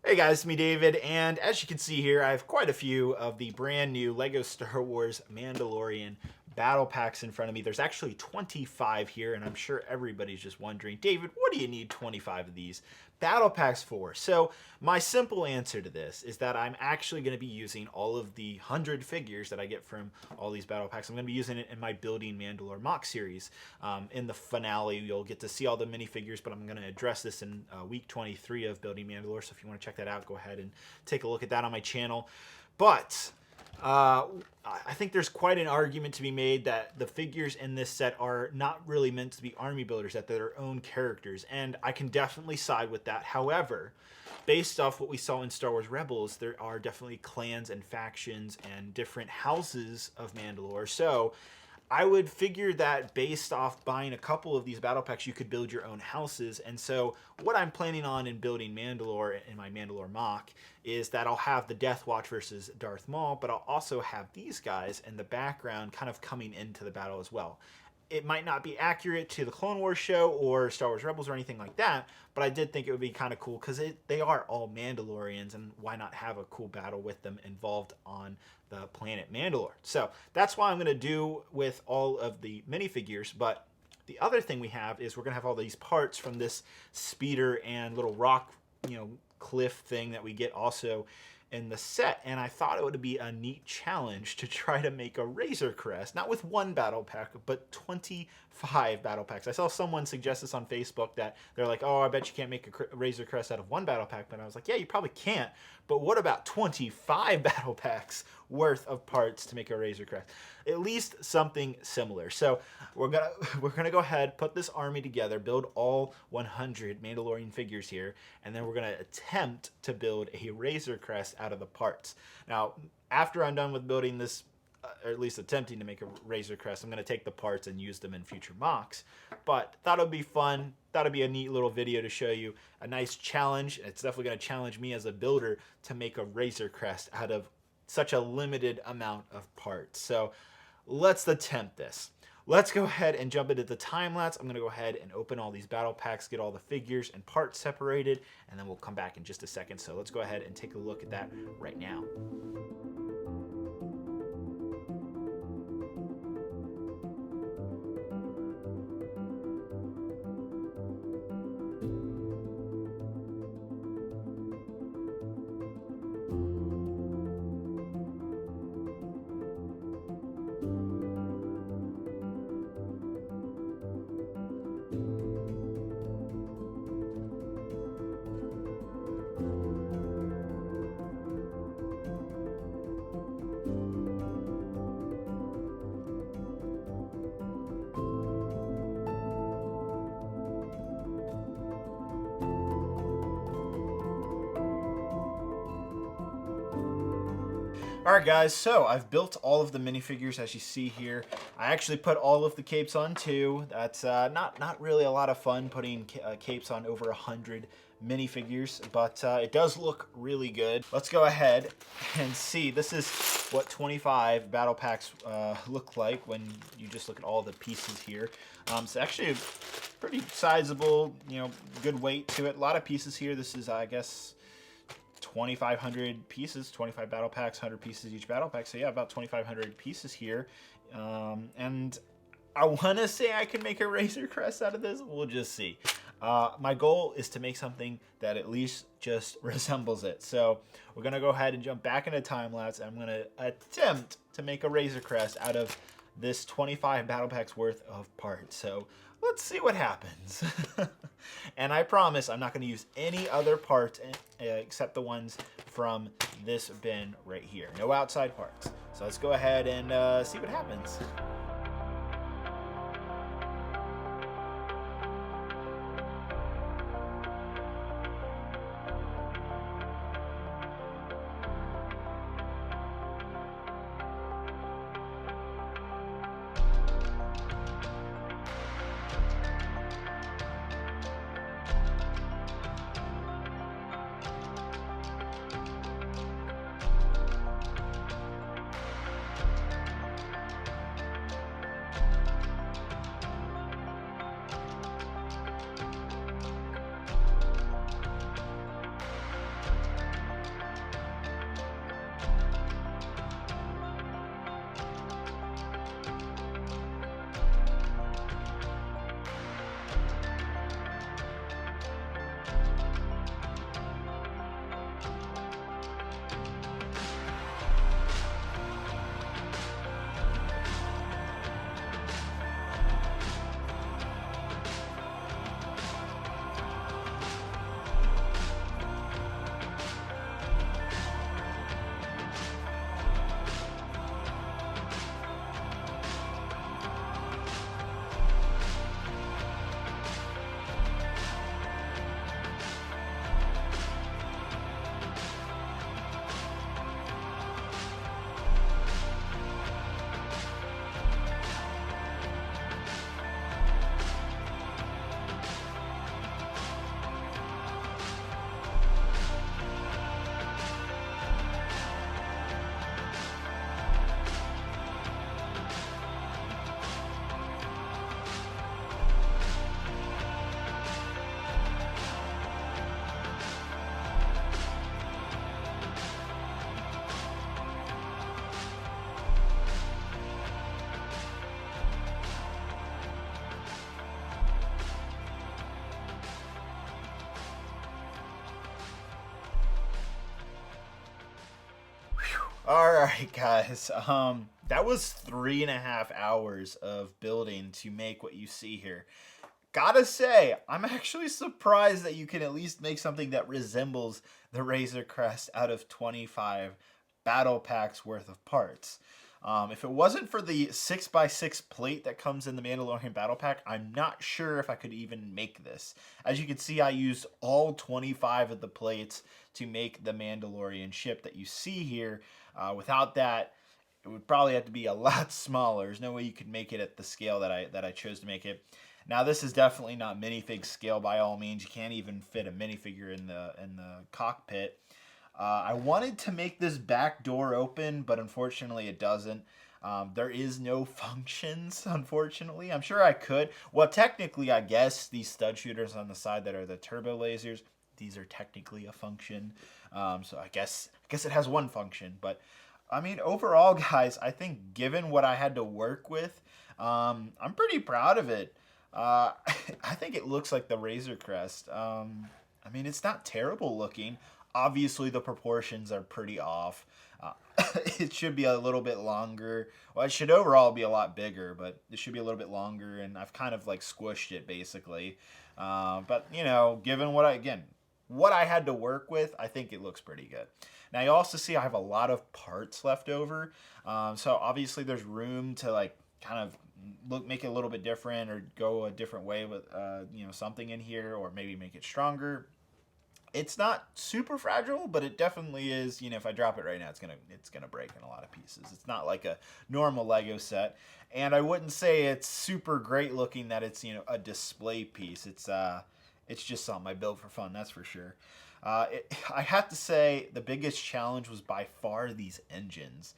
Hey guys, it's me David, and as you can see here, I have quite a few of the brand new LEGO Star Wars Mandalorian battle packs in front of me. There's actually 25 here, and I'm sure everybody's just wondering, David, what do you need 25 of these battle packs for? So my simple answer to this is that I'm actually going to be using all of the 100 figures that I get from all these battle packs. I'm going to be using it in my Building Mandalore mock series. In the finale, you'll get to see all the minifigures, but I'm going to address this in week 23 of Building Mandalore, so if you want to check that out, go ahead and take a look at that on my channel. But I think there's quite an argument to be made that the figures in this set are not really meant to be army builders, that they're their own characters, and I can definitely side with that. However, based off what we saw in Star Wars Rebels, there are definitely clans and factions and different houses of Mandalore, so I would figure that based off buying a couple of these battle packs, you could build your own houses. And so what I'm planning on in Building Mandalore in my Mandalore mock is that I'll have the Death Watch versus Darth Maul, but I'll also have these guys in the background kind of coming into the battle as well. It might not be accurate to the Clone Wars show or Star Wars Rebels or anything like that, but I did think it would be kind of cool because they are all Mandalorians, and why not have a cool battle with them involved on the planet Mandalore? So that's why I'm going to do with all of the minifigures. But the other thing we have is we're going to have all these parts from this speeder and little rock, cliff thing that we get also in the set, and I thought it would be a neat challenge to try to make a Razorcrest, not with one battle pack, but 25 battle packs. I saw someone suggest this on Facebook that they're like, oh, I bet you can't make a Razorcrest out of one battle pack, but I was like, yeah, you probably can't, but what about 25 battle packs worth of parts to make a Razorcrest? At least something similar. So we're gonna go ahead, put this army together, build all 100 Mandalorian figures here, and then we're gonna attempt to build a Razorcrest out of the parts. Now, after I'm done with building this, or at least attempting to make a Razorcrest, I'm gonna take the parts and use them in future mocks. But thought it'd be fun. Thought it'd be a neat little video to show you a nice challenge. It's definitely gonna challenge me as a builder to make a Razorcrest out of such a limited amount of parts. So let's attempt this. Let's go ahead and jump into the time lapse. I'm going to go ahead and open all these battle packs, get all the figures and parts separated, and then we'll come back in just a second. So let's go ahead and take a look at that right now. Alright guys, so I've built all of the minifigures as you see here. I actually put all of the capes on too. That's not really a lot of fun putting capes on over 100 minifigures, but it does look really good. Let's go ahead and see. This is what 25 battle packs look like when you just look at all the pieces here. It's actually a pretty sizable, good weight to it. A lot of pieces here. This is, I guess, 2,500 pieces, 25 battle packs, 100 pieces each battle pack. So yeah, about 2,500 pieces here. And I want to say I can make a Razorcrest out of this. We'll just see. My goal is to make something that at least just resembles it. So we're going to go ahead and jump back into time lapse. I'm going to attempt to make a Razorcrest out of this 25 battle packs worth of parts. So let's see what happens. And I promise I'm not going to use any other parts except the ones from this bin right here. No outside parts. So let's go ahead and see what happens. All right, guys. That was 3.5 hours of building to make what you see here. Gotta say, I'm actually surprised that you can at least make something that resembles the Razorcrest out of 25 battle packs worth of parts. If it wasn't for the 6x6 plate that comes in the Mandalorian Battle Pack, I'm not sure if I could even make this. As you can see, I used all 25 of the plates to make the Mandalorian ship that you see here. Without that, it would probably have to be a lot smaller. There's no way you could make it at the scale that I chose to make it. Now, this is definitely not minifig scale by all means. You can't even fit a minifigure in the cockpit. I wanted to make this back door open, but unfortunately it doesn't. There is no functions, unfortunately. I'm sure I could. Well, technically, I guess these stud shooters on the side that are the turbo lasers, these are technically a function. So I guess it has one function. But, I mean, overall, guys, I think given what I had to work with, I'm pretty proud of it. I think it looks like the Razorcrest. I mean, it's not terrible looking. Obviously, the proportions are pretty off. It should be a little bit longer. Well, it should overall be a lot bigger, but it should be a little bit longer, and I've kind of like squished it basically. But you know, given what I had to work with, I think it looks pretty good. Now you also see I have a lot of parts left over, so obviously there's room to like kind of make it a little bit different or go a different way with you know, something in here, or maybe make it stronger. It's not super fragile, but it definitely is. You know, if I drop it right now, it's gonna break in a lot of pieces. It's not like a normal Lego set, and I wouldn't say it's super great looking that it's, you know, a display piece. It's just something I built for fun, that's for sure. I have to say the biggest challenge was by far these engines.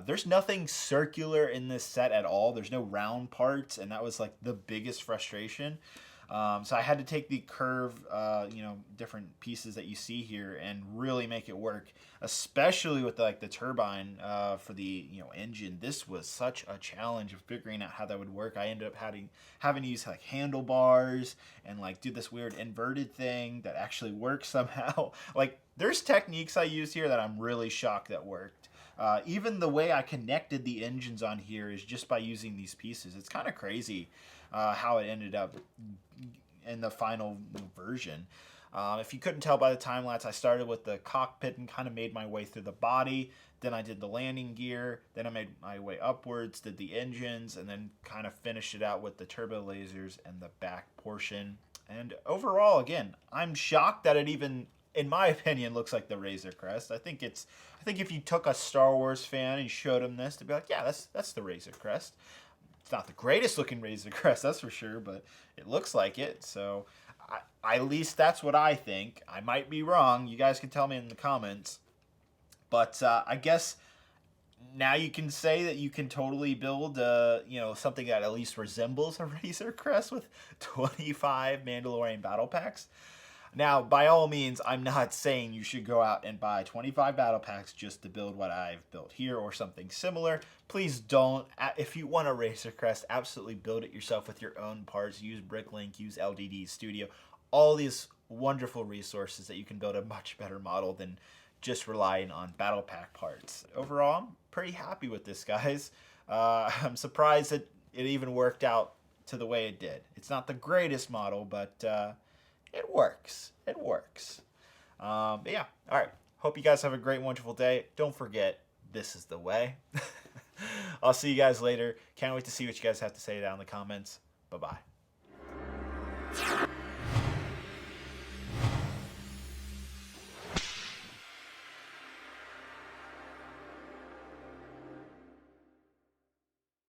There's nothing circular in this set at all. There's no round parts, and that was like the biggest frustration. So I had to take the curve, you know, different pieces that you see here and really make it work, especially with like the turbine for the, you know, engine. This was such a challenge of figuring out how that would work. I ended up having to use like handlebars and like do this weird inverted thing that actually works somehow. Like there's techniques I use here that I'm really shocked that worked. Even the way I connected the engines on here is just by using these pieces. It's kind of crazy how it ended up in the final version. If you couldn't tell by the time lapse, I started with the cockpit and kind of made my way through the body. Then I did the landing gear. Then I made my way upwards, did the engines, and then kind of finished it out with the turbo lasers and the back portion. And overall, again, I'm shocked that it even, in my opinion, looks like the Razorcrest. I think if you took a Star Wars fan and showed him this, to be like, yeah, that's the Razorcrest. It's not the greatest looking Razorcrest, that's for sure, but it looks like it. So at least that's what I think. I might be wrong. You guys can tell me in the comments. But I guess now you can say that you can totally build, you know, something that at least resembles a Razorcrest with 25 Mandalorian battle packs. Now, by all means, I'm not saying you should go out and buy 25 battle packs just to build what I've built here or something similar. Please don't. If you want a Razorcrest, absolutely build it yourself with your own parts. Use Bricklink, use LDD Studio. All these wonderful resources that you can build a much better model than just relying on battle pack parts. Overall, I'm pretty happy with this, guys. I'm surprised that it even worked out to the way it did. It's not the greatest model, but it works. It works. But yeah, all right. Hope you guys have a great, wonderful day. Don't forget, this is the way. I'll see you guys later. Can't wait to see what you guys have to say down in the comments. Bye-bye.